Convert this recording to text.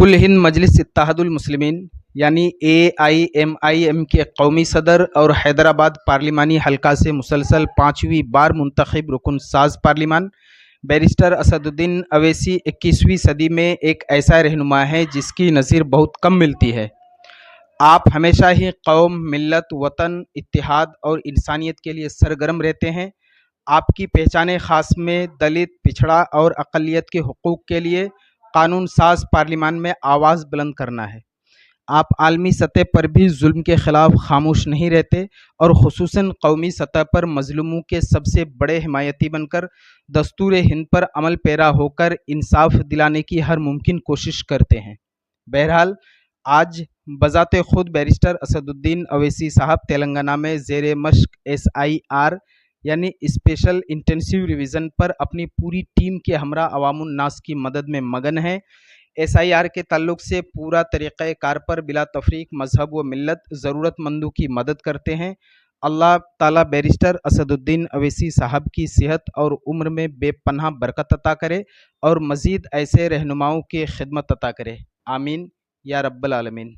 کل ہند مجلس اتحاد المسلمین یعنی AIMIM کے قومی صدر اور حیدرآباد پارلیمانی حلقہ سے مسلسل 5ویں بار منتخب رکن ساز پارلیمان بیرسٹر اسد الدین اویسی 21ویں صدی میں ایک ایسا رہنما ہے جس کی نظیر بہت کم ملتی ہے۔ آپ ہمیشہ ہی قوم، ملت، وطن، اتحاد اور انسانیت کے لیے سرگرم رہتے ہیں۔ آپ کی پہچان خاص میں دلت، پچھڑا اور اقلیت کے حقوق کے لیے قانون ساز پارلیمان میں آواز بلند کرنا ہے۔ آپ عالمی سطح پر بھی ظلم کے خلاف خاموش نہیں رہتے اور خصوصاً قومی سطح پر مظلوموں کے سب سے بڑے حمایتی بن کر دستور ہند پر عمل پیرا ہو کر انصاف دلانے کی ہر ممکن کوشش کرتے ہیں۔ بہرحال آج بذات خود بیرسٹر اسد الدین اویسی صاحب تلنگانہ میں زیر مشق SIR یعنی اسپیشل انٹینسیو ریویژن پر اپنی پوری ٹیم کے ہمراہ عوام الناس کی مدد میں مگن ہیں۔ SIR کے تعلق سے پورا طریقہ کار پر بلا تفریق مذہب و ملت ضرورت مندوں کی مدد کرتے ہیں۔ اللہ تعالیٰ بیرسٹر اسد الدین اویسی صاحب کی صحت اور عمر میں بے پناہ برکت عطا کرے اور مزید ایسے رہنماؤں کی خدمت عطا کرے، آمین یا رب العالمین۔